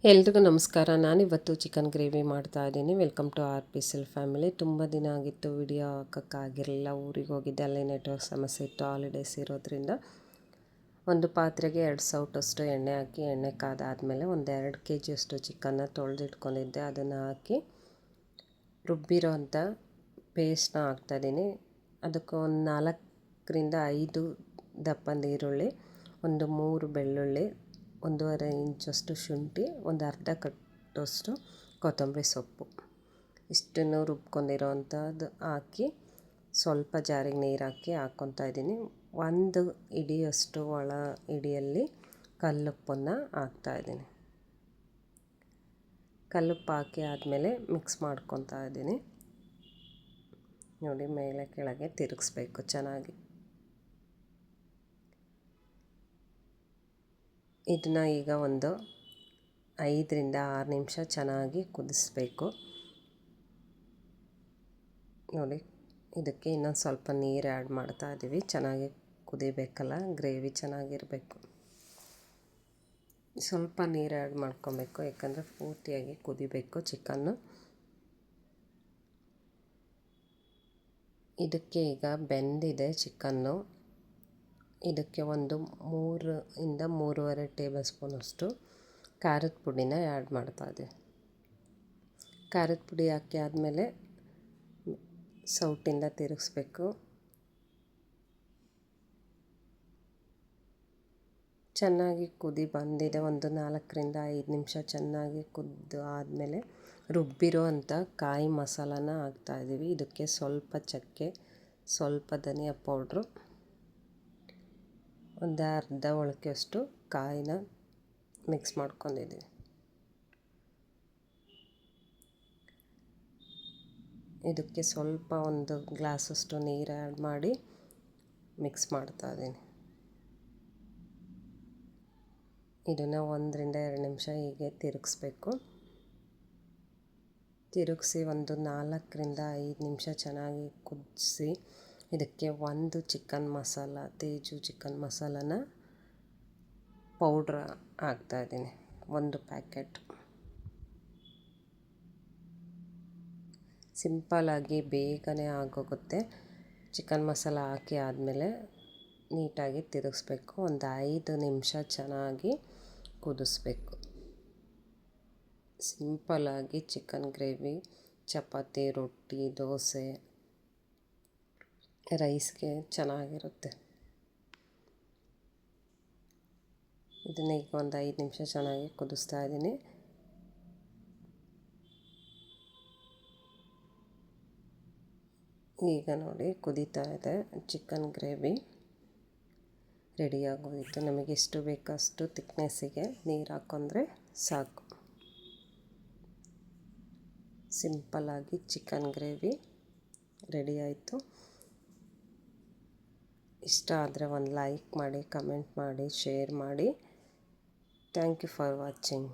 ಎಲ್ರಿಗೂ ನಮಸ್ಕಾರ. ನಾನಿವತ್ತು ಚಿಕನ್ ಗ್ರೇವಿ ಮಾಡ್ತಾಯಿದ್ದೀನಿ. ವೆಲ್ಕಮ್ ಟು ಆರ್ ಪಿ ಸಿಲ್ ಫ್ಯಾಮಿಲಿ. ತುಂಬ ದಿನ ಆಗಿತ್ತು ವಿಡಿಯೋ ಹಾಕೋಕ್ಕಾಗಿರಲಿಲ್ಲ. ಊರಿಗೆ ಹೋಗಿದ್ದೆ, ಅಲ್ಲಿ ನೆಟ್ವರ್ಕ್ ಸಮಸ್ಯೆ ಇತ್ತು, ಹಾಲಿಡೇಸ್ ಇರೋದ್ರಿಂದ. ಒಂದು ಪಾತ್ರೆಗೆ 2 ಸೌಟಷ್ಟು ಎಣ್ಣೆ ಹಾಕಿ, ಎಣ್ಣೆ ಕಾದಾದಮೇಲೆ ಒಂದು 2 kg ಚಿಕನ್ನ ತೊಳೆದಿಟ್ಕೊಂಡಿದ್ದೆ. ಅದನ್ನು ಹಾಕಿ ರುಬ್ಬಿರೋ ಅಂಥ ಪೇಸ್ಟ್ನ ಹಾಕ್ತಾಯಿದ್ದೀನಿ. ಅದಕ್ಕೆ ಒಂದು 4ರಿಂದ 5 ದಪ್ಪನ ಈರುಳ್ಳಿ, ಒಂದು 3 ಬೆಳ್ಳುಳ್ಳಿ, 1.5 ಇಂಚಷ್ಟು ಶುಂಠಿ, ಒಂದು ಅರ್ಧ ಕಟ್ಟಷ್ಟು ಕೊತ್ತಂಬರಿ ಸೊಪ್ಪು, ಇಷ್ಟನ್ನು ರುಬ್ಕೊಂಡಿರೋ ಅಂಥದ್ದು ಹಾಕಿ ಸ್ವಲ್ಪ ಜಾರಿಗೆ ನೀರು ಹಾಕಿ ಹಾಕ್ಕೊತಾ ಇದ್ದೀನಿ. 1 ಹಿಡಿಯಷ್ಟು ಒಳ ಹಿಡಿಯಲ್ಲಿ ಕಲ್ಲುಪ್ಪನ್ನು ಹಾಕ್ತಾಯಿದ್ದೀನಿ. ಕಲ್ಲುಪ್ಪು ಹಾಕಿ ಆದಮೇಲೆ ಮಿಕ್ಸ್ ಮಾಡ್ಕೊತಾ ಇದ್ದೀನಿ. ನೋಡಿ, ಮೇಲೆ ಕೆಳಗೆ ತಿರುಗಿಸ್ಬೇಕು ಚೆನ್ನಾಗಿ. ಇದನ್ನು ಈಗ ಒಂದು 5ರಿಂದ 6 ನಿಮಿಷ ಚೆನ್ನಾಗಿ ಕುದಿಸ್ಬೇಕು. ನೋಡಿ, ಇದಕ್ಕೆ ಇನ್ನೊಂದು ಸ್ವಲ್ಪ ನೀರು ಆ್ಯಡ್ ಮಾಡ್ತಾ ಇದ್ದೀವಿ. ಚೆನ್ನಾಗಿ ಕುದಿಬೇಕಲ್ಲ, ಗ್ರೇವಿ ಚೆನ್ನಾಗಿರಬೇಕು. ಸ್ವಲ್ಪ ನೀರು ಆ್ಯಡ್ ಮಾಡ್ಕೊಬೇಕು, ಯಾಕಂದರೆ ಪೂರ್ತಿಯಾಗಿ ಕುದಿಬೇಕು ಚಿಕನ್ನು. ಇದಕ್ಕೆ ಈಗ ಬೆಂದಿದೆ ಚಿಕನ್ನು. ಇದಕ್ಕೆ ಒಂದು 3ರಿಂದ 3.5 ಟೇಬಲ್ ಸ್ಪೂನಷ್ಟು ಖಾರದ ಪುಡಿನ ಆ್ಯಡ್ ಮಾಡ್ತಾಯಿದ್ದೆ. ಖಾರದ ಪುಡಿ ಹಾಕಿ ಆದಮೇಲೆ ಸೌಟಿಂದ ತಿರುಗಿಸ್ಬೇಕು. ಚೆನ್ನಾಗಿ ಕುದಿ ಬಂದಿದೆ. ಒಂದು 4ರಿಂದ 5 ನಿಮಿಷ ಚೆನ್ನಾಗಿ ಕುದ್ದು ಆದಮೇಲೆ ರುಬ್ಬಿರೋ ಅಂಥ ಕಾಯಿ ಮಸಾಲಾನ ಹಾಕ್ತಾಯಿದ್ದೀವಿ. ಇದಕ್ಕೆ ಸ್ವಲ್ಪ ಚಕ್ಕೆ, ಸ್ವಲ್ಪ ಧನಿಯಾ ಪೌಡ್ರು, ಒಂದು ಅರ್ಧ ಒಳಕೆಯಷ್ಟು ಕಾಯಿನ ಮಿಕ್ಸ್ ಮಾಡ್ಕೊಂಡಿದ್ದೀವಿ. ಇದಕ್ಕೆ ಸ್ವಲ್ಪ ಒಂದು ಗ್ಲಾಸಷ್ಟು ನೀರು ಆ್ಯಡ್ ಮಾಡಿ ಮಿಕ್ಸ್ ಮಾಡ್ತಾಯಿದ್ದೀನಿ. ಇದನ್ನು 1ರಿಂದ 2 ನಿಮಿಷ ಹೀಗೆ ತಿರುಗಿಸ್ಬೇಕು. ತಿರುಗಿಸಿ ಒಂದು 4ರಿಂದ 5 ನಿಮಿಷ ಚೆನ್ನಾಗಿ ಕುದಿಸಿ ಇದಕ್ಕೆ 1 ಚಿಕನ್ ಮಸಾಲ, ತೇಜು ಚಿಕನ್ ಮಸಾಲಾನ ಪೌಡ್ರ್ ಹಾಕ್ತಾಯಿದ್ದೀನಿ, 1 ಪ್ಯಾಕೆಟ್. ಸಿಂಪಲಾಗಿ ಬೇಗನೆ ಆಗೋಗುತ್ತೆ. ಚಿಕನ್ ಮಸಾಲ ಹಾಕಿ ಆದಮೇಲೆ ನೀಟಾಗಿ ತಿರುಗಿಸ್ಬೇಕು. ಒಂದು 5 ನಿಮಿಷ ಚೆನ್ನಾಗಿ ಕುದಿಸ್ಬೇಕು. ಸಿಂಪಲಾಗಿ ಚಿಕನ್ ಗ್ರೇವಿ ಚಪಾತಿ, ರೊಟ್ಟಿ, ದೋಸೆ, ರೈಸ್ಗೆ ಚೆನ್ನಾಗಿರುತ್ತೆ. ಇದನ್ನ ಈಗ ಒಂದು 5 ನಿಮಿಷ ಚೆನ್ನಾಗಿ ಕುದಿಸ್ತಾ ಇದ್ದೀನಿ. ಈಗ ನೋಡಿ, ಕುದೀತಾ ಇದೆ. ಚಿಕನ್ ಗ್ರೇವಿ ರೆಡಿಯಾಗೋಯಿತು. ನಮಗೆ ಎಷ್ಟು ಬೇಕಷ್ಟು ತಿಕ್ನೆಸ್ಸಿಗೆ ನೀರು ಹಾಕೊಂಡ್ರೆ ಸಾಕು. ಸಿಂಪಲ್ಲಾಗಿ ಚಿಕನ್ ಗ್ರೇವಿ ರೆಡಿ ಆಯಿತು. ಇಷ್ಟ ಆದರೆ ಒಂದು ಲೈಕ್ ಮಾಡಿ, ಕಮೆಂಟ್ ಮಾಡಿ, ಶೇರ್ ಮಾಡಿ. Thank you for watching.